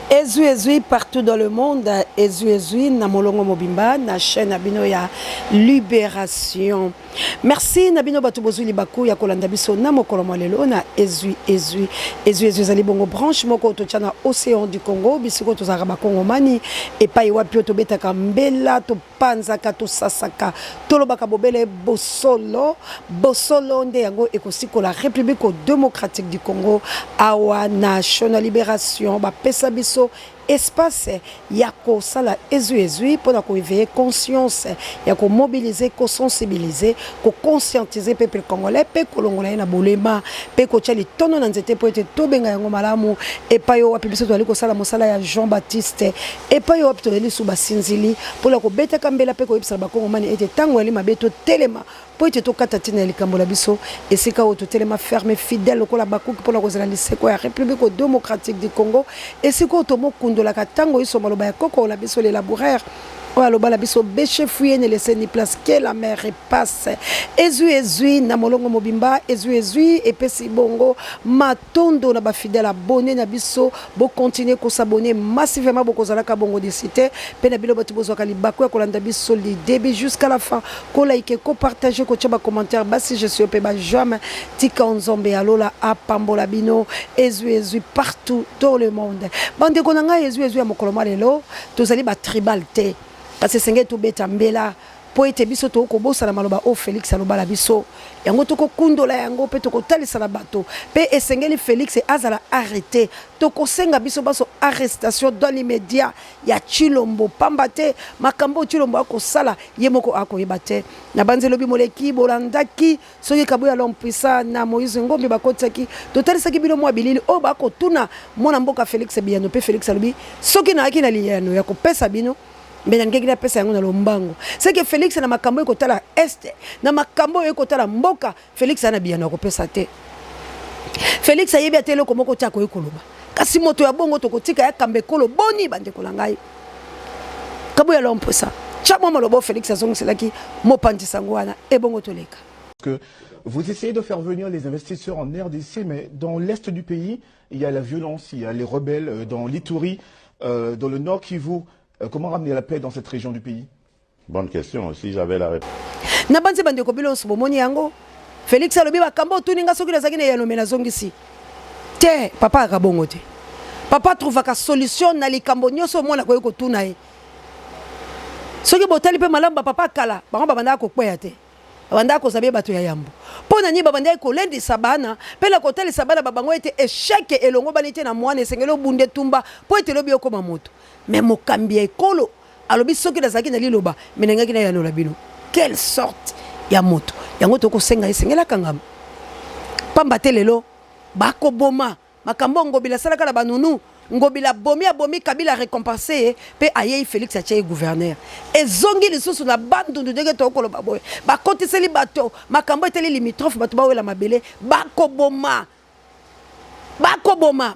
Ezui partout dans le monde, Ezui na molongo mobimba na chaîne Abino ya Libération. Merci Nabino Batubozui Libaku ya kolanda biso na mokolo lelo na Ezui zali bongo branche moko tochana océan du Congo bisiko tozara ba Kongomani et pa iwapi to betaka mbela to panzaka to sasaka tolobaka bobele bosolo nde yango ekosiko la République démocratique du Congo awa National Libération ba pesa biso espace yako sala ezui pour ko éveiller conscience yako mobiliser ko sensibiliser ko conscientiser peuple congolais pe kolongola na bolema pe ko tchali tono na nzete po ete tobenga yango malamu et pa yo wapi biso to ali ko sala mosala ya Jean Baptiste et pa yo wapi to ali suba sinzili pour la ko beta kambela pe ko ibisa ba Kongomani ete tango ali mabeto telema po ete to katatina likambo la biso esika o to telema ferme fidèle ko la bakuki pour la ko zala liseko ya République démocratique du Congo esika to mokundo la katango iso maloba ya koko la biso les laboureurs aloba la biso beche fouye ne laisser ni place que la mer repasse ezui na molongo mobimba ezui et pesi bongo matondo na ba fidèle abonné na biso bo continuer ko s'abonner massivement bo kozala ka bongo de cité pe na bilo batu bozwa kalibako ya kolanda biso du début jusqu'à la fin ko like ko partager ko tchaba commentaire basi je suis pe ba jamais tika onzombe alola apambola bino ezui partout dans le monde bande ko nanga ezui ya mokolo lelo tozali ba tribalité parce que c'est tout bête mbela po ete biso to ko bosa na maloba o Félix aloba la biso yango to ko kundola yango pe to ko talisa la bato pe esengeli Félix azala arrêté to ko senga biso baso arrestation dans l'immédiat ya Chilombo pambate makambo Chilombo ako sala yemoko ako yebate na banzelo bi moleki bolandaki soki kabuya lompisa na Moïse Ngombe bakotaki to talisa ki bilo mwa bilili o bako tuna mona mboka Félix biano pe Félix alobi soki na akina liyano ya ko pesa bino mais ngeki na pesa yango na lombango c'est que Félix na makambo ekotala est na makambo ekotala mboka Félix ana biano ko pesa te Félix ayebi atelo komoko tya ko ekoloba kasi moto ya bongo to kotika ya kambe kolo boni bande kolangai kabu ya lompesa chamo malobo Félix azongiselaki mopandi sangwana e bongo toleka que vous essayez de faire venir les investisseurs en RDC mais dans l'est du pays il y a la violence il y a les rebelles dans l'Ituri dans le nord Kivu. Comment ramener la paix dans cette région du pays? Bonne question, si j'avais la réponse. Nabanze bande ko bilonso bomoni yango. Félix alobi bakambo tuninga soki nazaki na yano zongisi. Te papa akabongo te. Papa trouva ka solution na likambo nyoso mona ko yeko tuna ye. Soki botali pe malamba papa kala, bango babanda ko kweya te. Babanda ko sabe bato ya yambo. Pona ni babanda ko lendi sabana, pe la kotali sabana babango ete échec elongo banite na mwana esengelo bunde tumba, po ete lobi okoma moto. Mais mokambi ekolo alobi soki nazaki na liloba menengaki na yano la bino quelle sorte ya moto yango to ko senga esengela kangam pamba telelo bako boma makambo ngobila salaka la banunu ngobila bomi kabila récompensé pe ayei Félix Achaye gouverneur ezongi lisusu na bandu ndenge to ko loba boy bakotiseli bato makambo eteli limitrophe bato bawela mabele bako boma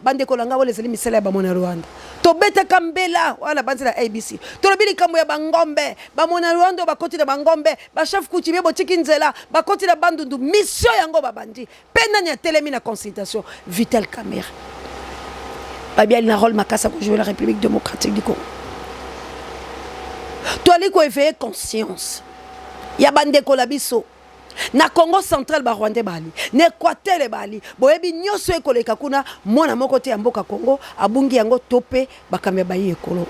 bande kolanga wole zeli misela ya bamona Rwanda to beta kambela wala banzela ABC to lobili kambo ya bangombe bamona Rwanda bakoti na bangombe ba chef kuti bebo tikinzela bakoti na bandundu mission yango babandi pena nya telemi na consultation Vital Kamerhe babia na rôle makasa ko jouer la République démocratique du Congo to ali ko éveiller conscience ya bande ko la biso na Congo central ba Rwanda bali na Équateur bali boyebi nyoso ekoleka kuna mwana moko te ya mboka Congo abungi yango tope bakamya bayi ekolo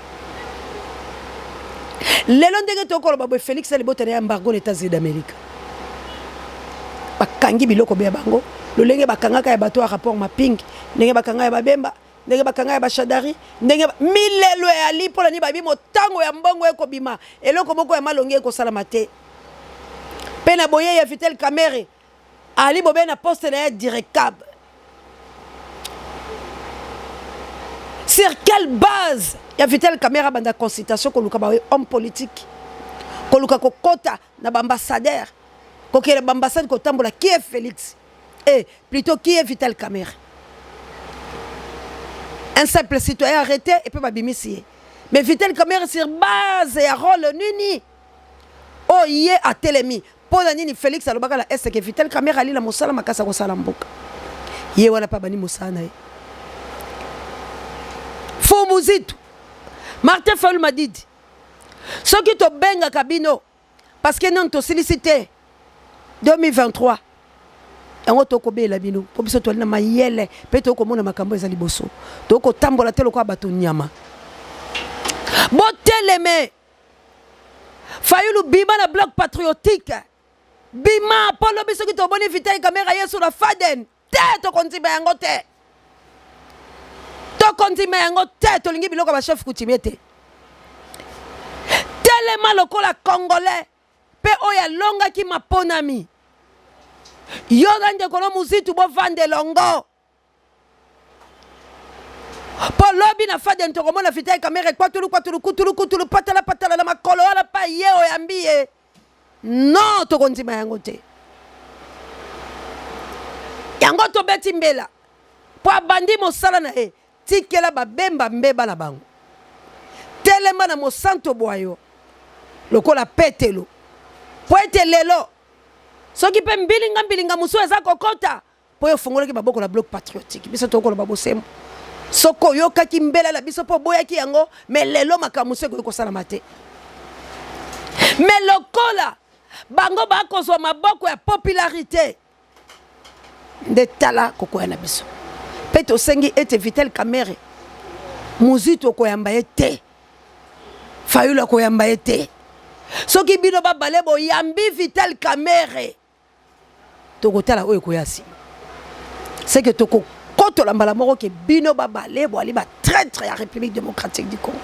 lelo ndenge tokolo babo Félix alibota na embargo États-Unis d'Amérique bakangi biloko be bango lolenge bakangaka ya bato ya rapport maping ndenge bakanga ya babemba ndenge bakanga ya bashadari ndenge milelo ya lipo la ni babi motango ya mbongo ekobima eloko moko ya malongi ekosala mate pena boye ya Vital Kamerhe ali bobe na poste na direcab sur quelle base ya Vital Kamerhe banda consultation ko luka ba homme politique ko luka ko kota na ambassadeur ko kele ambassade ko tambola qui est Félix et plutôt qui est Vital Kamerhe un simple citoyen arrêté et peut pas bimisier mais Vital Kamerhe sur base ya rôle nini oh yé a telemi pona nini Félix alobaka la est que Vital Kamerhe ali la mosala makasa ko sala mboka ye wana pa bani mosana ye Fumuzitu Martin Fayulu Madidi soki to benga kabino parce que non to sollicité 2023 yango to ko bela bino po biso to na mayele pe to ko mona makambo ezali boso to ko tambola telo kwa bato nyama boteleme Fayulu bima na bloc patriotique bima polo biso ki to boni vitai caméra yesu la faden te to konti yango te to konti yango te to lingi biloko ba chef coutumier te telema lokola congolais pe oya longa ki maponami yo ganje kono muzitu bo vande longo po lobi na faden to komona vitai caméra kwatulu kutulu patala na makolo ala pa ye oyambiye non to kontima yango te yango to beti mbela po abandi mosala na e tikela babemba mbeba na bango telema na mosanto boyo lokola petelo po ete lelo soki pe mbilinga musu eza kokota po yo fongolaki baboko la bloc patriotique biso tokola babosemo soko yokaki mbela la biso po boyaki yango mais lelo makamusu ekosala mate mais lokola bango bakozwa maboko ya popularité nde tala kokoya na biso pe tosengi ete Vital Kamerhe Muzitu okoyamba ye te Fayulu akoyamba ye te soki bino babale boyambi Vital Kamerhe tokotala oyo ekoya nsima c'est que tokokotola mbala moko ke bino babale boali batraître ya République démocratique du Congo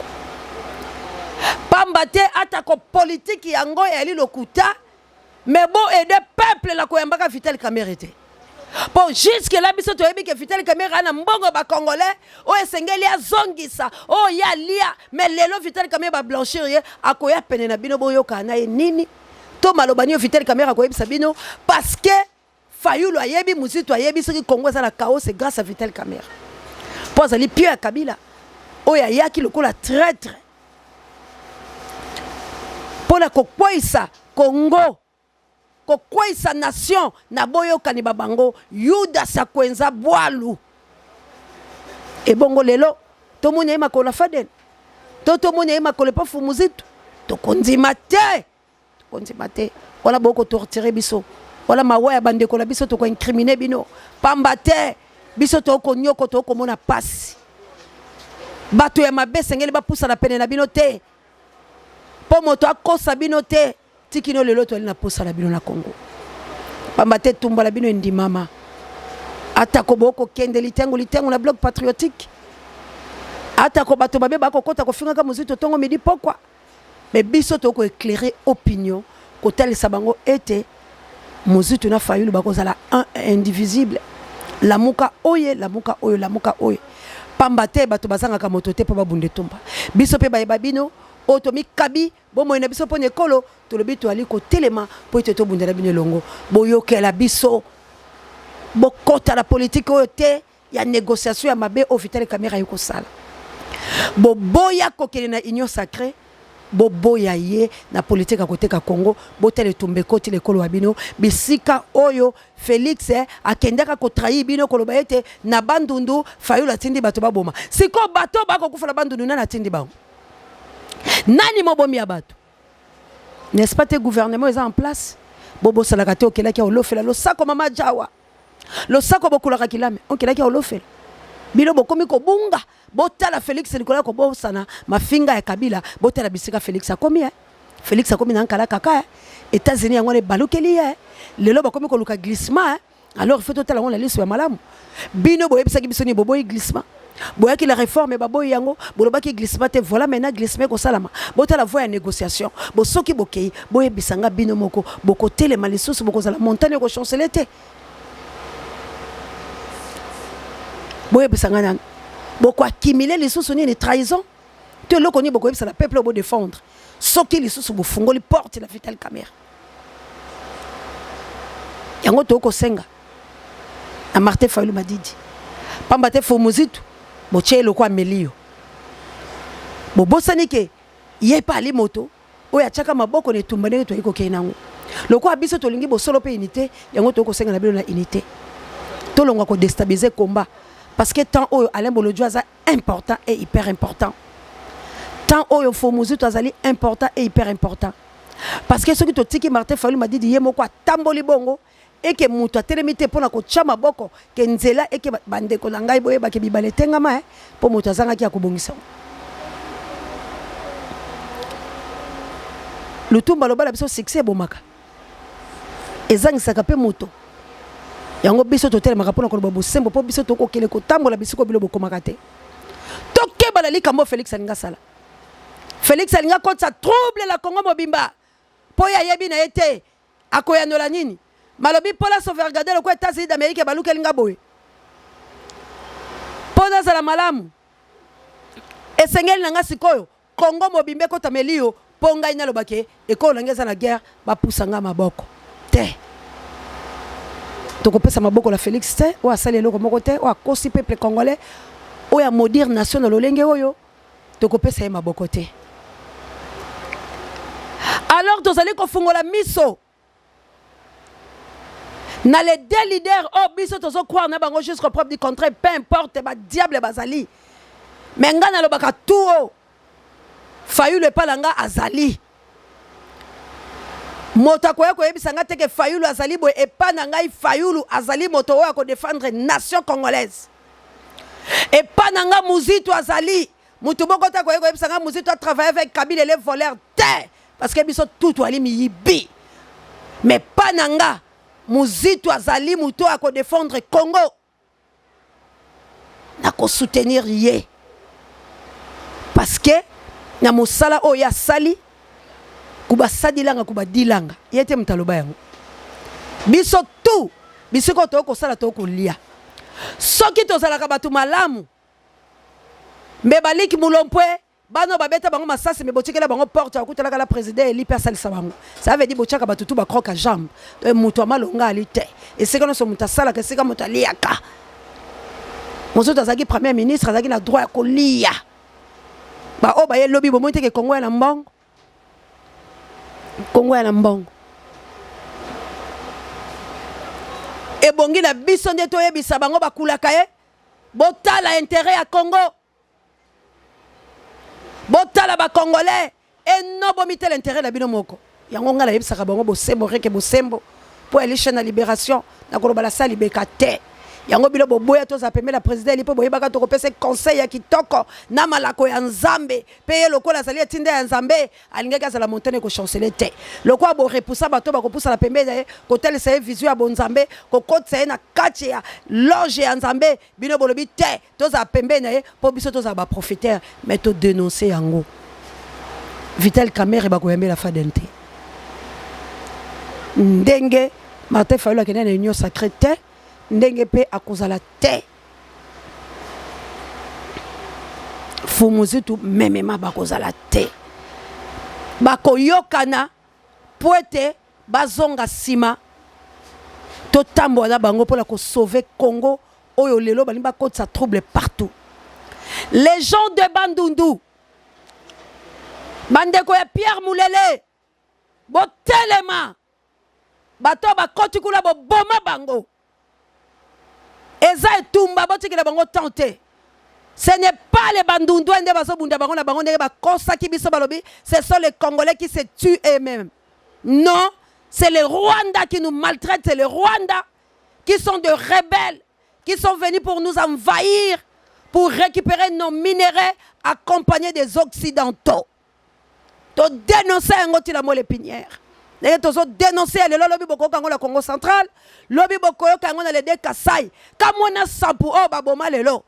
pamba te atako politique yango yali lokuta mais bon aider peuple la koyambaka Vital Kamerhe te bon jusque là biso toyebi ke Vital Kamerhe ana mbongo ba congolais o esengeli azongisa o ya lia mais lelo Vital Kamerhe ba blanchir ye akoya pene na bino boyoka na ye nini to malobani Vital Kamerhe akoyebisa bino parce que Fayulu ayebi Muzitu ayebi soki Congo eza na chaos c'est grâce à Vital Kamerhe po azali pio ya Kabila oyo ayaki lokola traître pona kokwisa Congo kokwisa nation na boyokani babango Yuda Sakwenza Bwalu ebongo lelo tomoni ye makolo faden tomoni ye makolo pa Fumuzitu tokondima te wala boko torturer biso wala mawa ya bandeko la biso toko incriminer bino pamba te biso toko nyoko toko mona pasi bato ya mabe sengeli bapusa na pene na bino te po moto akosa bino te tikino lelo to na pusa na bino na Congo pamba te tumba la bino ndimama atako boko kende litengo na bloc patriotique atako bato babe bako kota ko finga ka Muzitu tongo midi pourquoi mais biso toko éclairer opinion ko tel sabango ete Muzitu na Fayulu bakozala un indivisible lamuka oye pamba te bato bazanga ka moto te po babunde tumba biso pe bayeba bino otomi kabi bomo ina biso po nekolo tolobi to ali ko telema po ete to bundela bino longo boyokela biso bokota la politique oyo te ya négociation ya mabe o Vital Kamerhe yoko sala boboya kokele na union sacrée boboya ye na politique à côté ka Congo botele tumbe koti lekolo wa bino bisika oyo Félix akendaka ko trahi bino koloba ete na bandundu Fayulu atindi bato baboma siko bato bako kufa na bandundu na atindi bango nani mobomi ya bato n'est-ce pas te gouvernement est en place bobo salakate okelaki olofela lo sako mama jawa lo sako bokulaka kilame okelaki olofela bino bokomi ko bunga botala Félix Nicolas ko bosana mafinga ya Kabila botala bisika Félix akomi Félix akomi na nkala kaka États-Unis yango ne balukeli lelo bakomi ko luka glissement alors il faut totala on la liste ya malamu bino boyebisaki biso ni boboyi glissement boyaki la réforme baboyi yango bolobaki glissement te voilà maintenant glissement ko salama botala voie ya négociation bosoki bokei boyebisanga bino moko boko telema lisusu bokozala montagne ko chanceler te boyebisanga nani boko accumuler lisusu ni trahison te loko ni boko yebisa la peuple bo défendre soki lisusu bofungoli porte la Vital Kamerhe yango toko senga na Martin Fayulu Madidi pamba te Muzitu boche loko amelio bobosani ke ye pa ali moto oya chaka maboko ne tumbane to iko kenango loko abiso to lingi bosolo pe unité yango toko senga na bino na unité to longa ko déstabiliser combat parce que tant oyo Alain Bolodjo est important et hyper important. Tant oyo Fomouzou Tazali important et hyper important. Parce que ce que tu Martin Fayulu m'a dit yemo kwa tamboli bongo et que mutu atelemite pona ko chama boko ke nzela et que bande ko ngai boye ba ke bibale tengama po mutu azanga ki akobongisa. Le tumba loba la biso succès bomaka. Ezangi sakape mutu. Yango biso to telemaka pona ko bobo sembo po biso to ko kele ko tambola biso ko bilo bokomaka te. To kebala likambo Félix Alinga sala. Félix Alinga contre ça trouble la Congo mobimba. Poya yebi na été akoyanola nini malobi pola sauvegarder le ko États-Unis d'Amérique baluka linga boy pona za la malamu esengeli nanga sikoyo Congo mobimbe ko tamelio ponga ina lobake ekolo ngeza na guerre ba pusanga maboko te toko pesa maboko la Félix te o asali loko moko te o akosi peuple congolais o ya maudire nation na lolenge oyo toko pesa maboko te. Alors, vous allez confondre la miso. Dans les deux leaders, oh, biso tozo croire na bango jusqu'au propre du contraire, peu importe, ba diable bazali. Mais ngana lo baka tout. Fayulu palanga azali. Moto ko yako yebisanga teke Fayulu azali bo et pas nanga Fayulu azali moto o ko défendre nation congolaise. Et pas nanga Muzito azali. Mutu boko ta ko yebisanga Muzito a travaillé avec Kabila les voleurs terre. Parce que biso tout ali mi yibi. Mais pas nanga Muzito azali muto a ko défendre Congo. Na ko soutenir yé. Parce que na mosala o ya sali kuba sadilanga kuba dilanga. Yete mtaloba yango. Biso tout biso ko to ko sala to ko lia. Soki to sala ka batu malamu. Mbebaliki mulompwe bano babeta bango masasi me botikela bango porte akutala kala président eli personne sabango ça veut dire bochaka batutu ba croque à jambe to mutu amalonga alite et c'est quand on se mutasala que c'est comme mutaliaka mozoto azaki premier ministre azaki na droit ya kolia ba o ba ye lobby bo monte ke Congo ya na mbongo Congo ya na mbongo e bongi na biso nde to yebisa bango bakulaka ye botala intérêt ya Congo. Botala ba Congolais et non bomite l'intérêt de bino moko. Yango ngala yebisaka bango bosembo reke bosembo pour aller chaîne la libération na ko bala sali bekate. Yango bilo boboya to za pemela président lipo boyebaka to ko pesa conseil ya kitoko na malako ya Nzambe paye lokola sali etinde ya Nzambe alingaka za la montagne ko chanceler te. Lokwa bo repousser bato ba ko poussa la pemela ko tel sa vision ya bon Nzambe ko kotsa na kati ya loge ya Nzambe bino bolobi te to za pemela po biso to za ba prophète mais to dénoncer yango. Vital Kamerhe ba ko yemela fadente. Ndenge Martin Fayulu akena na union sacrée te ndenge pe akozala te Fomouzou memema bakozala te bakoyokana poete bazonga sima to tambola bango pour la ko sauver Congo oyo lelo balimba kotsa trouble partout. Les gens de Bandundu bandeko ya Pierre Moulele botelema bato bakoti kula bo boma bango eza etumba botikela bango tenter. Ce n'est pas les Bandundu ende bazobunda bango na bango ndenge bakosaki biso balobi ce sont les Congolais qui se tuent eux-mêmes. Non, c'est les Rwandais qui nous maltraitent, c'est les Rwandais qui sont de rebelles qui sont venus pour nous envahir pour récupérer nos minéraux accompagnés des Occidentaux. To dénoncer un autre la moelle épinière. Les to dénoncer le lobby boko kango la Congo central, lobby boko kango na le de Kasai. Kamona sampu o baboma lelo.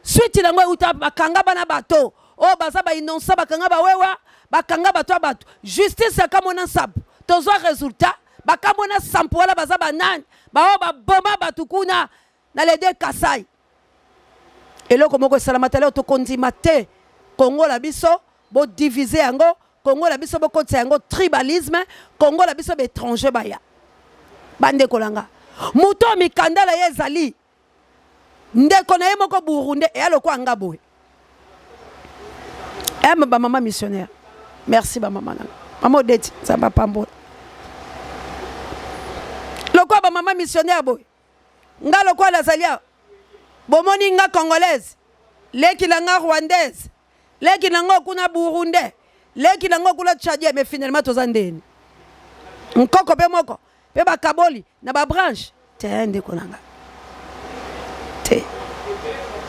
Suite la ngwe uta bakanga bana bato. O baza ba inonsa bakanga ba wewa, bakanga bato bato. Justice kamona sampu. Tozo résultat, bakamona sampu wala baza banan, ba o baboma bato kuna na le de Kasai. Et là comme ko salamatale to kondimate Congo la biso bo diviser yango. Congo la biso boko tsango tribalisme, Congo la biso étranger baya. Bande kolanga. Muto mikandala yezali. Ndeko na yemoko Burundi et aloko anga boy. Ba maman missionnaire. Merci ba maman. Maman Odette, ça va pas bon. Loko ba maman missionnaire boy. Nga loko la zalia. bomoni nga congolaise leki na nga rwandaise leki na nga kuna burundais leki na nga kuna tchadien mais finalement toza ndeni nkoko pe moko pe bakaboli na babranche te ndeko na nga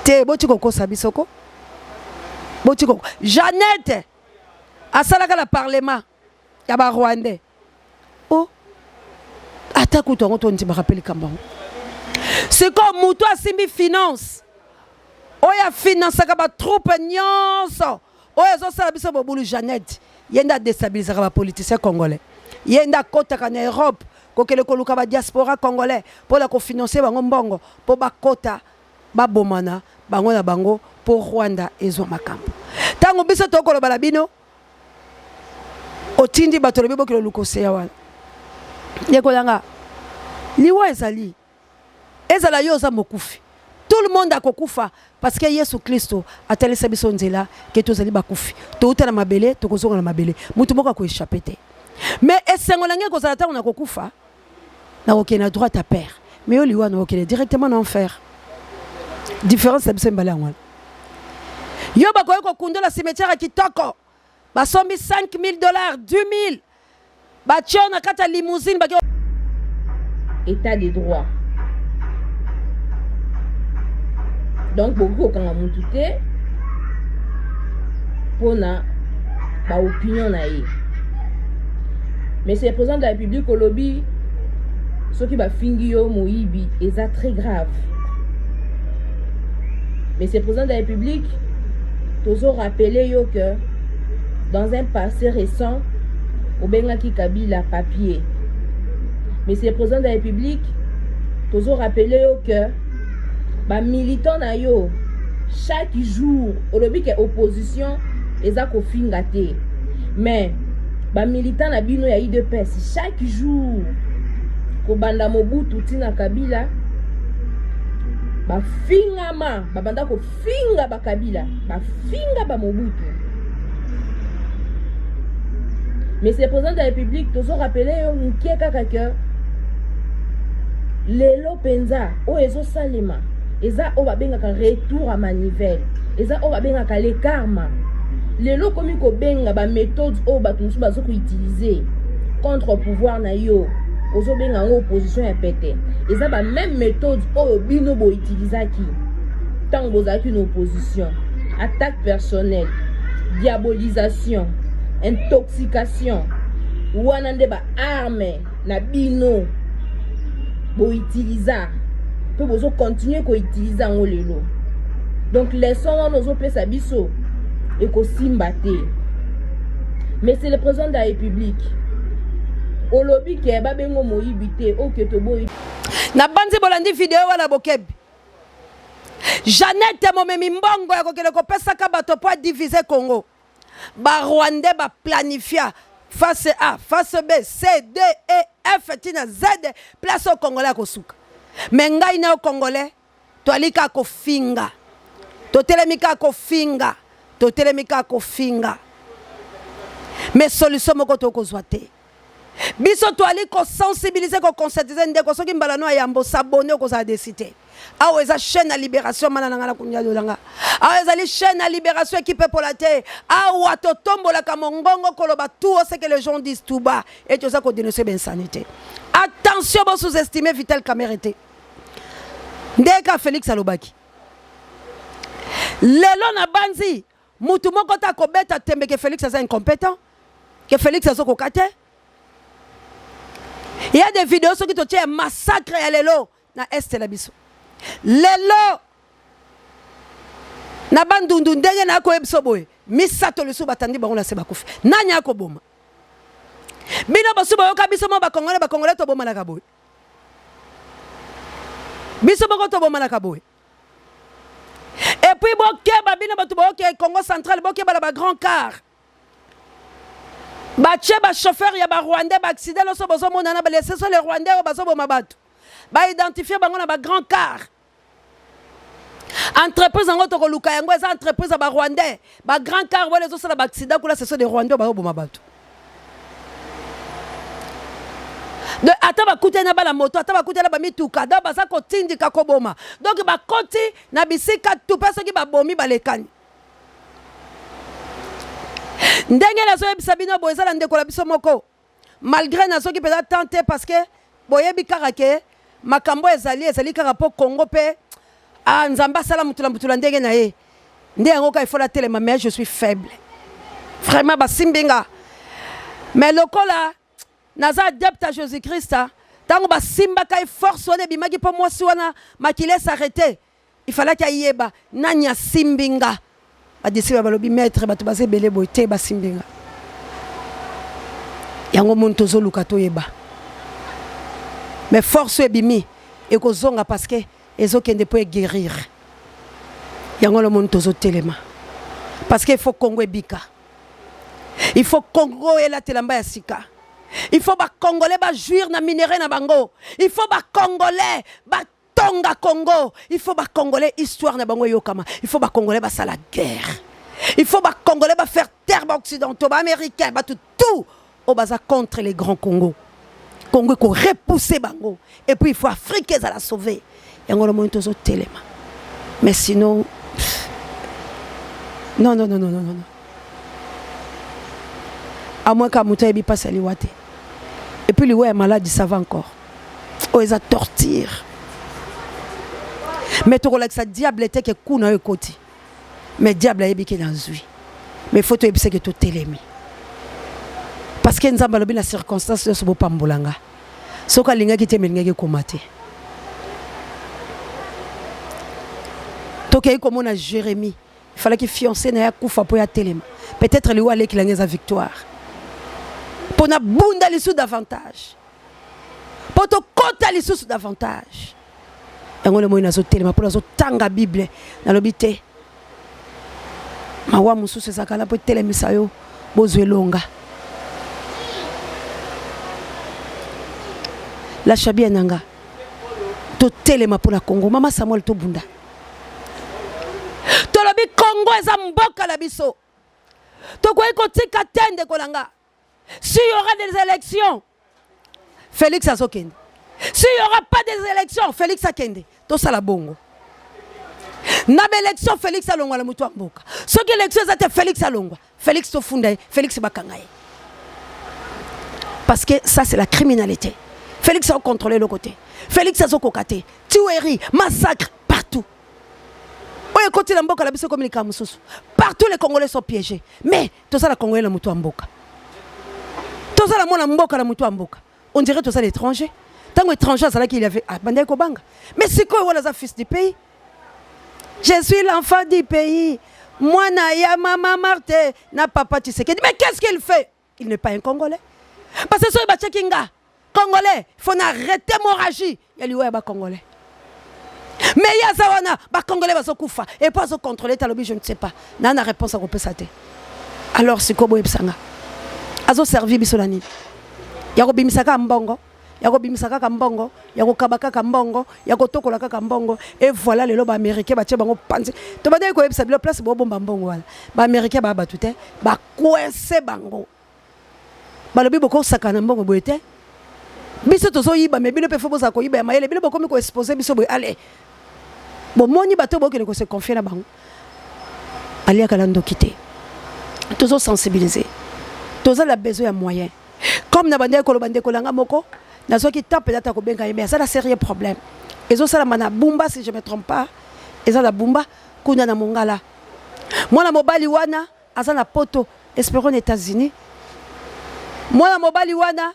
te boti kokosa bisoko boti koko Jeannette asalaka la parlement ya ba rwandais oh ata kutongo to ndima rappeli kambango c'est comme muto asimbi finance oya finance ka ba troupe nyonso oya zo sala biso bobulu Jeannette yenda déstabiliser ba politiciens congolais yenda kota ka na Europe kokele koluka ba diaspora congolais pour la kofinancer bango mbongo po bakota babomana bango na bango pour Rwanda ezwa makambo tango biso tokolo balabino otindi batolo bibo kilo lukoseya wana yeko yanga liwa ezali ezala yo za mokufi tout le monde akokufa parce que Yesu Kristo atelesa biso nzela ke tozali bakufi touta na mabele tokozonga na mabele mutu moko ko échapper te mais esengo nange kozala tango na kokufa na okena droit à père mais oli wana okena directement en enfer différence la biso mbala ngwana yo bakoye ko kundola cimetière kitoko basombi $5,000 $10,000 batio na kata limousine baki état de droit donc beaucoup quand on tout pour na ba opinion na ye mais c'est le président de la République au lobby ce qui va finir moyibi et ça très grave mais c'est le président de la République toujours rappelé yo que dans un passé récent au Bengaki Kabila papier mais c'est le président de la République toujours rappelé yo que ba militant na yo chaque jour au lobby que opposition eza ko fingate mais ba militant na bino ya IDPS chaque jour ko banda Mobutu tina Kabila ba fingama ba banda ko finga ba Kabila ba finga ba Mobutu mais c'est le président de la République toujours rappelé yo nkie kaka que lelo penza o ezo salema eza o babengaka retour à manivelle eza o babengaka le karma lelo komi ko benga ba méthode o batunsu bazo ko utiliser contre pouvoir na yo ozo benga en opposition ya pété eza ba même méthode o bino bo utilisaki tant bozaki une opposition attaque personnelle diabolisation intoxication wana nde ba arme na bino bo utiliser pe bozo continuer ko utiliser en lelo donc leçon wana ozo pesa biso et ko simbate mais c'est le président de la République au lobby ke ba bengo moyibité o ke to boy na banzi bolandi vidéo wana bokebi Jeannette momemi mbongo ya kokele ko pesa ka bato po diviser Congo ba Rwandais ba planifia face A face B C D E F tina Z place au Congolais ko suka mais ngai na au Congolais to alika ko finga to telemika ko finga to telemika ko finga mais solution moko to ko zwate biso to ali ko sensibiliser ko conscientiser ndeko soki mbala no yambo s'abonner ko za décider awo eza chaîne à libération mana ngana kunya dolanga awo eza li chaîne à libération équipe pour la terre awo to tombola ka mongongo koloba tout ce que les gens disent tout bas et tout ça ko dénoncer ben sanité attention bon sous-estimer Vital Kamerhe ndeka Félix Alobaki lelo na banzi mutu moko ta ko beta tembe que Félix est incompétent que Félix est kokate. Il y a des vidéos qui te tiennent massacre à lelo na est la biso lelo na bandundu ndenge na ko ebso boy misato leso batandi bango na se bakufi nani akoboma bino baso boyoka biso mo ba congolais to boma na kaboy biso boko to boma na kaboy et puis bokeba bino bato boke Congo central bokeba ba grand car bache ba chauffeur ya ba Rwandais ba accident loso bozo mona na ba laisser les Rwandais bazo boma bato ba identifier bango na ba grand car entreprise ngo to ko luka yango eza entreprise ba Rwandais ba grand car wala zo sala ba accident kula ce sont des Rwandais ba boma bato de ata bakute na bala moto ata bakute na bamituka donc baza kotindika koboma donc bakoti na bisika tout pe soki babomi balekani ndenge nazoyebisa bino boye ezala ndeko na biso moko malgré nazoki mpenza tante parce que boyebi kaka ke makambo ezali kaka mpo Congo mpe nzambe asala mutula mutula ndenge na ye nde yango ka ifola telema mais je suis faible vraiment basimbinga mais lokola naza adepte à Jésus-Christ tango basimbaka force wana ebimaki mpo mwasi wana makili s'arrêter il fallait qu'ayeba nani asimbinga badisiba balobi maître bato baza ebele boye te basimbinga yango muntu tozoluka toyeba mais force ebimi ekozonga parce que ezokende mpo guérir yango le muntu tozotelema parce que il faut Congo ebika il faut Congo elatela mba ya sika il faut ba Congolais ba jouir na minéraux na bango il faut ba Congolais ba tonga Congo il faut ba Congolais histoire na bango yokama il faut ba Congolais ba sala guerre il faut ba Congolais ba faire terre ba occidentaux ba américains ba tout au baza contre les grands Congo ko repousser bango et puis il faut Afrique à la sauver yango le monde tozo telema mais sinon non à moins qu'à mouta ebi passe liwate et puis liwa est malade ça va encore oh ils a torture mais to relaxa diable était que kuna yo koti mais diable a ebi ke dans lui mais faut to ebi c'est que to telemi parce que nzamba lobi la circonstance so bo pambolanga soka linga ki te melinga ki komate to ke comme on a Jérémie il fallait qu'il fiancé na ya kufa po ya telema peut-être liwa le ki la victoire pour na bunda li sous davantage pour to kota li sous davantage yango le moina zo telema pour zo tanga bible na lobité mawa mususu zakala po telemisa yo bozwelonga la chabia nanga to telema pour la Congo mama Samuel to bunda to lobi Congo eza mboka la biso to ko tika tende kolanga. S'il y aura des élections, Félix Azokende. S'il n'y aura pas des élections, Félix Akende. Tout ça la bongo. N'a pas élection, Félix Alongwa la moutou mboka. Ce qui élection c'était Félix Alongwa. Félix Tofundaye, Félix Bakangaye. Parce que ça c'est la criminalité. Félix a contrôlé le côté. Félix a kokate. Tuerie, massacre, partout. Partout les Congolais sont piégés. Mais tout ça la Congolais la moutou mboka. Tout ça la mona mboka la moutou mboka. On dirait tout ça l'étranger. Tant qu'étranger, c'est là qu'il y avait Bandai Kobanga. Mais c'est quoi le fils du pays? Je suis l'enfant du pays. Moi, Naya, maman Marthe, n'a papa, tu sais. Mais qu'est-ce qu'il fait? Il n'est pas un Congolais. Parce que ce est Kinga. Congolais, il faut arrêter l'hémorragie. Il y a lui, Congolais. Mais il y a Zawana, Congolais va se koufa. Et pas se contrôler, je ne sais pas. N'a pas réponse à couper ça. Alors, c'est quoi Boyepsanga? Azo servi Bisolani. Yako bimisaka mbongo. Yako bimisaka kambongo, yako kabaka kambongo, yako tokola kambongo et voilà les lobes américains ba tche bango panzi. To ba ko yebisa bilo place bo bomba mbongo wala. Ba américains ba batute, ba coincer bango. Ba lobi boko sakana mbongo boete. Biso tozo yiba mais bino pe fo boza ko yiba mayele bino boko mi ko exposer biso boy allez. Bon moni bato boko ko se confier na bango. Ali akalando quitter. Tozo sensibiliser. Tozo la besoin de moyens. Comme na bande ko bande ko langa moko nazo ki tape data ko benga mais ça la sérieux problème ezo sala mana bumba si je me trompe pas eza la bumba kuna na mongala mwana mobali wana aza na poto espérons aux États-Unis mwana mobali wana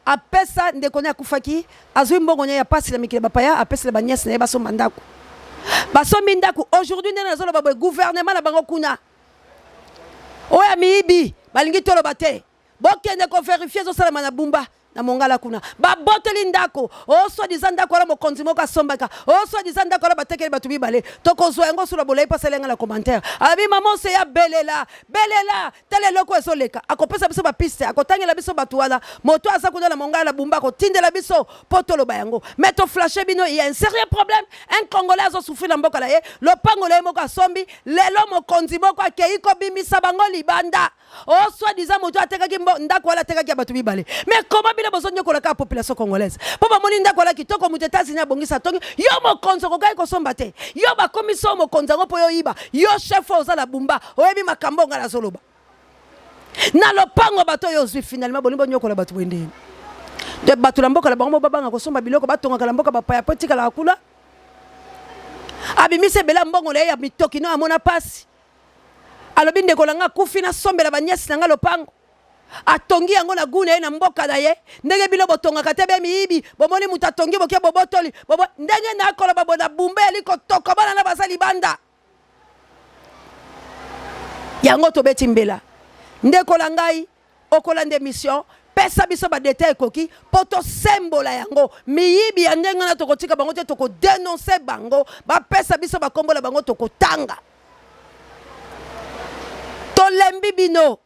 apesa ndekone akufaki azwi mbongo nya ya pasi la mikile bapaya apesa ba nièce na baso mandako baso mindako aujourd'hui ndena nazo ba gouvernement na bango kuna oya miibi balingi tolo bate bokende ko vérifier zo sala mana bumba na mongala kuna ba boteli ndako o so dizanda ko la mokonzi moko asombaka o so dizanda ko la batekeli batu bibale to ko zo yango sula bolai paselenga la commentaire abi maman se ya belela tele loko ezoleka akopesa biso ba piste akotangela biso batu wala moto asa kuna na mongala bumba ko tindela biso potolo bayango mais to flasher bino il y a un sérieux problème un congolais zo souffrir na mboka la ye lo pangolais moko asombi lelo mokonzi moko akei ko bimisa bango libanda o so dizanda moto atekaki ndako wala atekaki batu bibale mais comment bino bozonyo kolaka population congolaise po ba moni ndako la kitoko mu États-Unis abongisa tongi yo mokonzo ko kai ko somba te yo ba komiso mokonzo ngo po yo iba yo chef oza la bumba oyebi makambo ngala zoloba na lopango bato yo zwi finalement bolimbo nyoko la bato wende de bato la mboka la bango babanga ko somba biloko batonga la mboka bapaya politika la kula abimise bela mbongo le ya mitoki no amona pasi alobi ndeko langa kufi na sombela banyesi nanga lopango atongi yango na gune na mboka na ye ndenge bilo botonga katebe miibi bomoni muta tongi boke bobotoli bobo ndenge na kola babona bumbe aliko toko bana na basali banda yango to beti mbela ndeko langai okola nde mission pesa biso ba détail koki poto sembola yango miibi ya ndenge na tokotika bango te toko dénoncer bango ba pesa biso ba kombola bango toko tanga to lembi bino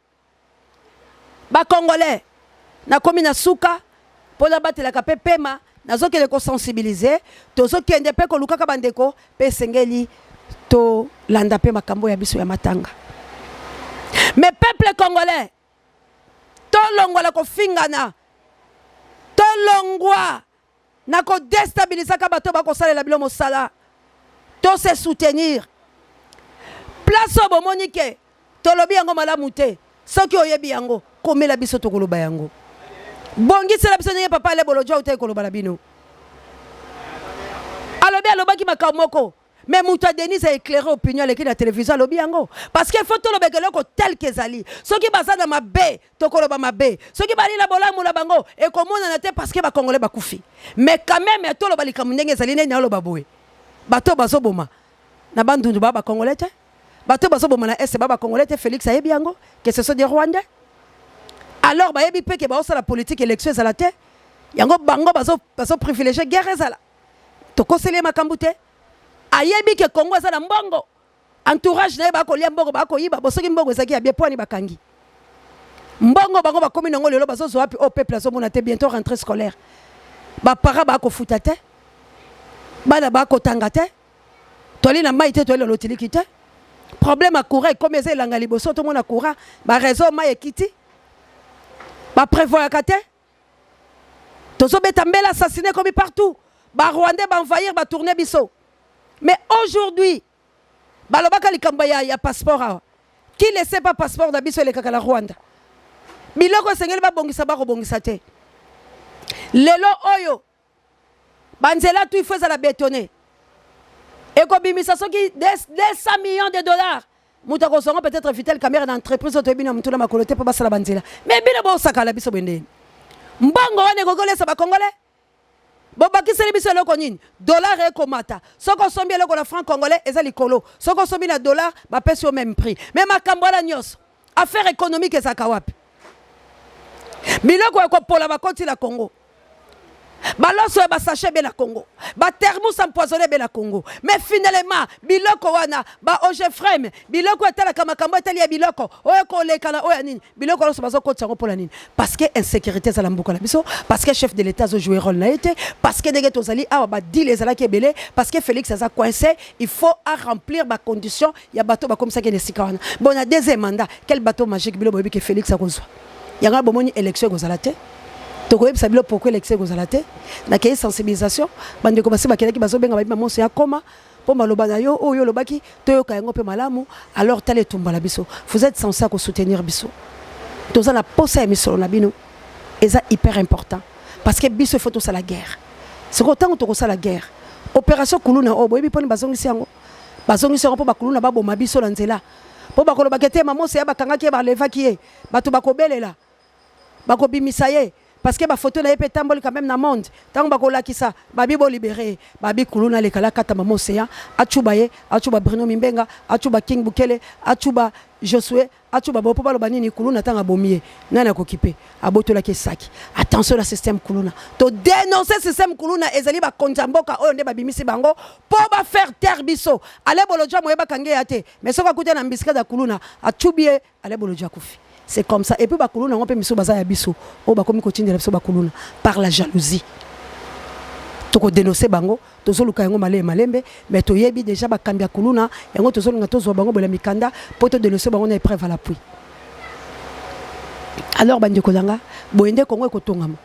ba congolais na komi na suka pona batelaka pe pema nazokele ko sensibiliser tozokende pe ko lukaka bandeko pe sengeli to landa pe makambo ya biso ya matanga mais peuple congolais tolongwa ko fingana tolongwa na ko déstabiliser ka bato ba ko salela bilo mosala to se soutenir place au bomonique tolobi yango malamu te soki oyebi yango komela biso tokoloba yango bongisela biso ndenge papa ale bolojwa utai koloba na bino alobi alobaki makamoko mais muta Denise a éclairé opinion leki na télévision alobi yango parce que faut tolobeke loko tel que zali soki baza na mabe tokoloba mabe soki bali na bolamu na bango e komona na te parce que ba congolais bakufi mais quand même toloba likamu ndenge zali ne aloba boye bato bazoboma na bandundu ba congolais te bato bazoboma na est ba congolais te Félix ayebi yango que ce sont des Rwandais alors ba yebi pe ke ba osala politique élection za la te yango bango bazo privilégier guerre za la to kosele makambu te ayebi ke Congo za na mbongo entourage na ba ko lia mbongo ba ko yiba bosoki mbongo ezaki ya bien poni bakangi mbongo bango ba komi nango lelo bazo zo wapi au peuple azo mona te bientôt rentrée scolaire ba para ba ko futa te bana ba ko tanga te toli na mai te toli lotiliki te problème à courir comme ezé langa liboso to mona courant ba réseau mai ekiti ba prévoir kate tozo beta mbela assassiné comme partout ba Rwandais ba envahir ba tourner biso mais aujourd'hui ba lobaka likamba ya passeport qui laisse pas passeport da biso le kaka la Rwanda biloko sengeli ba bongisa ba ko bongisa te lelo oyo banzela tout il faut la bétonner et comme bimisa soki 200 millions de dollars muta ko songo peut-être vitel caméra d'entreprise to bina mutula makolote pa basala banzela mais bina bo sakala biso bende mbongo wane kogolesa ba congolais bo bakiseli biso loko nini dollar e komata soko sombi loko la franc congolais eza likolo soko sombi na dollar ba pesi au même prix mais makambo la nyos affaire économique ezaka wapi biloko ko pola ba konti la Congo baloso ba sachet be la Congo ba thermos empoisonné be la Congo mais finalement biloko wana ba oje frame biloko etala kama kambo etali ya biloko oyo ko lekana oyo nini biloko loso bazo kotsa ngo pola nini parce que insécurité za la mboka la biso parce que chef de l'état zo jouer rôle na été parce que ndenge tozali awa ba deal ezala ke belé parce que Félix aza coincé il faut remplir ba condition ya bateau ba comme ça que ne sikawana bon na deuxième mandat quel bateau magique bilo boyebi que Félix a kozwa yanga bomoni élection kozala te tokoyeb sabilo pourquoi l'élection kozala te na kay sensibilisation bande ko basi bakelaki bazobenga ba maman c'est akoma po maloba na yo oyo lobaki toyoka yango pe malamu alors tale tumba la biso vous êtes censé ko soutenir biso toza na posa émission na bino eza hyper important parce que biso faut ça la guerre c'est autant to ko ça la guerre opération kuluna o boyebi poni bazongisi yango po bakuluna babo mabiso la nzela po bakoloba kete maman c'est bakangaki ba levaki ye bato bakobelela bakobimisa ye parce que ba photo na epé tamboli quand même na monde tant ba ko lakisa babi bo libéré babi kuluna le kala kata maman océan achuba ye achuba Bruno Mimbenga achuba King Bukele achuba Josué achuba bo pa lo banini kuluna tanga bomie nana ko kipe abotola ke saki attention la système kuluna to dénoncer système kuluna ezali ba konjamboka oyo nde babimisi bango po ba faire terre biso ale bolojwa moyeba kange yate mais soka kuta na mbisika da kuluna achubie ale bolojwa kufi. C'est comme ça. Et puis, bakuluna, on peut miso baza ya biso. O bakomi kotinde la biso bakuluna par la jalousie. Toko dénoncer bango, tozo luka yango malembe, mais to yebi déjà bakambia kuluna, yango tozo lunga tozo bango bola mikanda, poto dénoncer bango na épreuve à l'appui. Alors bande kolanga, boende kongo ekotongama.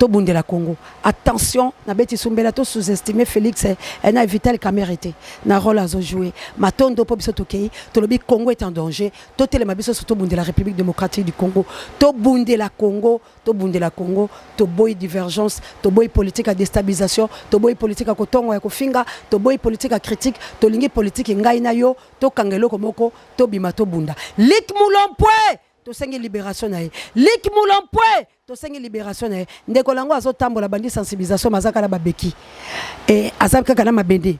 tobundela Congo. Attention, na beti sumbela to sous-estimer Félix et na vital camérité. Na rôle à jouer. Matondo po biso tokei, to lobi Congo est en danger. To telema biso surtout bundela République démocratique du Congo. To bundela Congo, to boy divergence, to boy politique à déstabilisation, to boy politique à kotongo ya kofinga, to boy politique à critique, to lingi politique ngai na yo, to kangelo komoko, to bima to bunda. Lik Mulompoe to sengi libération na ye. Lik Mulompoe to sengi libération na ye. Ndeko lango azotambola bandi sensibilisation mazaka la babeki. Et azaka kana mabende.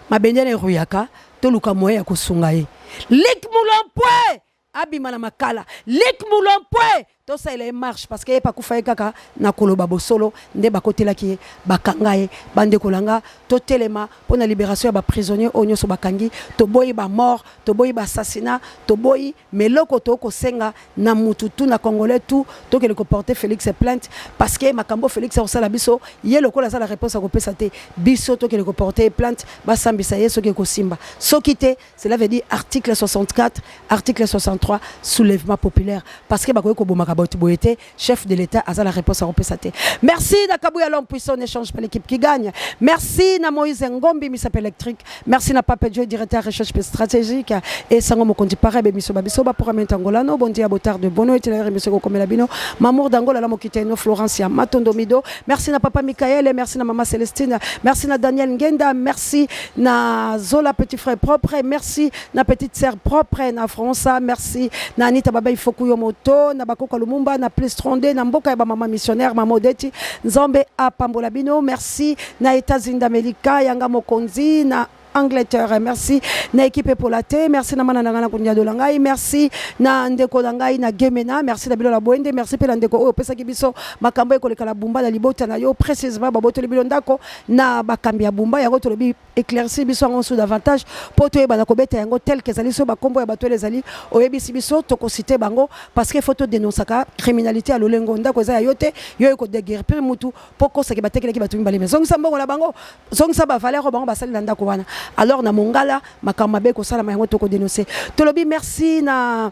Mabende na ruyaka to luka moye ya kosunga ye. Lik Mulompoe abima na makala. Lik Mulompoe to ça il marche parce que pas kufa kaka na koloba bosolo nde bakotela ki bakangaye bande kolanga to telema pour la libération ba prisonniers onyo so bakangi to boyi ba mort to boyi ba assassinat to boyi meloko to ko senga na mututu na congolais tout to que le porter Félix plainte parce que makambo Félix on sala biso ye loko la réponse à kopesa te biso to que le porter plainte ba sambisa ye so ke ko simba so kité cela veut dire article 64 article 63 soulèvement populaire parce que bakoy ko bomaka Boyete, chef de l'État, à la réponse à Rompesate. Merci Nakabouya l'homme puissant, n'échange pas l'équipe qui gagne. Merci na Moïse Ngombi, Miss électrique. Merci na Pape Dieu, directeur recherche stratégique. Et Sango Mokondi Paré, Miss Babisoba pour amener Tangolano, Bondi Abotard de Bono et Télé, Miss Komelabino, Mamour Dangola, la Mokiteno, Florencia, Matondo Mido. Merci na Papa Michael, et merci na Maman Célestine. Merci na Daniel Ngenda, merci na Zola petit frère propre, merci na petite sœur propre, na François, merci na Anita Baba Ifokuyo Moto, na Bako Mumba na plus tronde na mboka ya ba maman missionnaire mamodeti Nzombe a Pambola Bino merci na États-Unis d'Amérique yanga mokonzi na Angleterre, merci na équipe pour la thé, merci na mana na kunya dolangai, merci na ndeko langai na gemena, merci na bilo la boende, merci pe na ndeko o pesa kibiso makambo e koleka la bumba na libota na yo précisément baboto libilo ndako na bakambi ya bumba yango to lobi éclairci biso en sous davantage poto e bana ko beta yango tel que zali so bakombo ya bato les ali o yebisi biso to ko citer bango parce que photo dénoncer ka criminalité à lolengo ndako za yote yo ko déguerpir mutu poko sa ki batekele ki batumi bali maison sambo la bango zong sa ba valeur bango basali na ndako wana. Alors na mongala makamabe ko sala mayango toko dénoncer tolobi merci na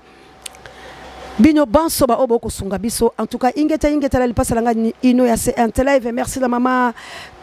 bino banso ba oboko sunga biso en tout cas ingeta la lipasa langa ino ya c'est live merci la maman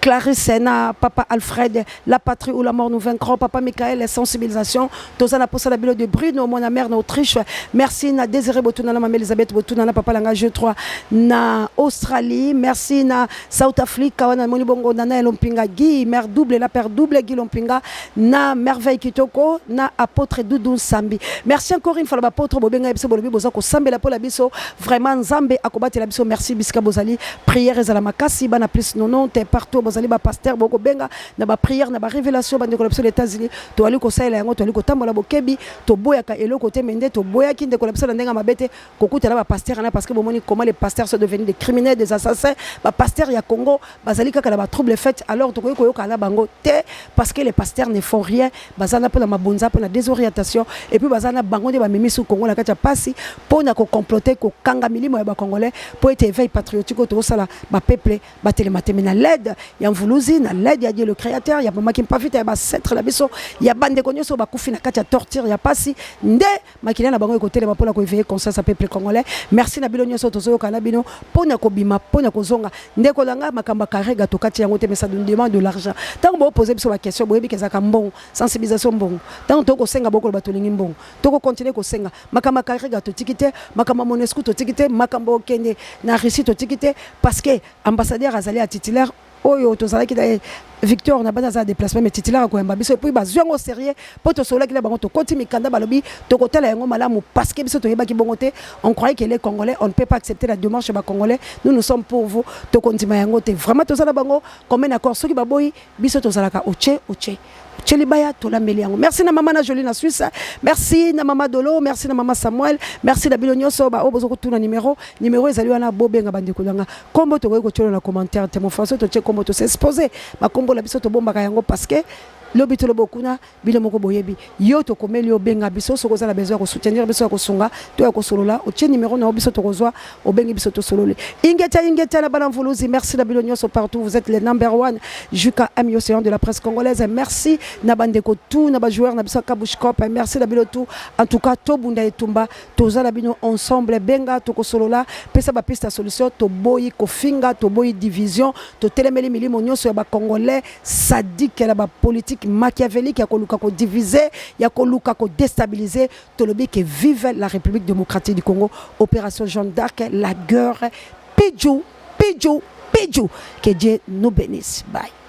Clarisse na papa Alfred la patrie ou la mort nous vaincrons papa Michael la sensibilisation toza na posa la bilo de Bruno mon mère na Autriche merci na Désiré Botuna na maman Elisabeth Botuna na papa langa G3 na Australie merci na South Africa wana moni bongo na Lompinga Guy mère double la père double Guy Lompinga na merveille kitoko na apôtre Doudou Sambi merci encore une fois la apôtre bobenga biso bolobi boza ko sambela pour la biso vraiment Nzambe akobati la biso merci biska bozali prière ezala makasi bana plus nono te partout bozali ba pasteur boko benga na ba prière na ba révélation bande ko la biso les États-Unis to ali ko saela yango to ali ko tambola bokebi to boyaka eloko te mende to boyaki nde ko la biso ndenga mabete kokuta na ba pasteur na parce que bomoni comment les pasteurs sont devenus des criminels des assassins ba pasteur ya Congo bazali kaka na ba trouble fait alors to ko yoka na bango te parce que les pasteurs ne font rien bazana pour la mabonza pour la désorientation et puis bazana bango de ba mimi su Congo la kacha pasi pour na ko comploter ko kanga milimo ya ba congolais pour être éveil patriotique to sala ba peuple ba télématé na l'aide ya mvuluzi na l'aide ya Dieu le créateur ya mama kimpa vite ya ba centre la biso ya bande konyo so ba kufi na kacha torture ya pasi nde makina na bango côté ba pour la ko éveiller conscience à peuple congolais merci na bilonyo so tozo kana bino pour na ko bima pour na ko zonga nde ko langa makamba karega to kati yango te mais ça nous demande de l'argent tant bo poser biso ba question bo yebi kezaka mbongo sensibilisation mbongo tant to ko senga boko ba to lingi mbongo to ko continuer ko senga makamba karega to tikite makamba monesco to tikite makambo kende na Russie to tikite parce que ambassadeur azali à titulaire oyo to zala ki da Victor na bana za déplacement mais titulaire ko yamba biso puis bazwango sérieux poto sola ki la bango to koti mikanda balobi to kotala yango malamu parce que biso to yeba ki bongote on croyait que les Congolais on ne peut pas accepter la démarche ba Congolais nous sommes pour vous to kontima yango te vraiment to zala bango comme un accord soki baboyi biso to zala ka oche Tchelibaya, Tola Meliango. Merci na maman na Jolie na Suisse. Merci na maman Dolo, merci na maman Samuel, merci na Bilonio Soba. Oh, bozo tout na numéro ezali wana bobenga bandeko langa. Kombo to ko tsholo na commentaire, te mon français to tche kombo to s'exposer. Ba kombo la biso to bomba yango parce que lobi to lobokuna bile moko boyebi yo to komeli obenga biso soko za la besoin ko soutenir biso ko sunga to ko solola o tie numéro na biso to kozwa obengi biso to solole ingeta la bana mvuluzi. Merci na bilonyo so partout, vous êtes les number one jusqu'à ami océan de la presse congolaise. Merci na bandeko tout na ba joueur na biso kabushkop. Merci na bilotu en tout cas to bunda etumba to za la bino ensemble benga to ko solola pesa ba piste solution to boyi ko finga to boyi division to telemeli milimo nyonso ya ba congolais sadique la ba politique machiavélique ya ko luka ko diviser ya ko luka ko déstabiliser to lobi que vive la République démocratique du Congo. Opération Jeanne d'Arc, la guerre. Pidjou. Que Dieu nous bénisse. Bye.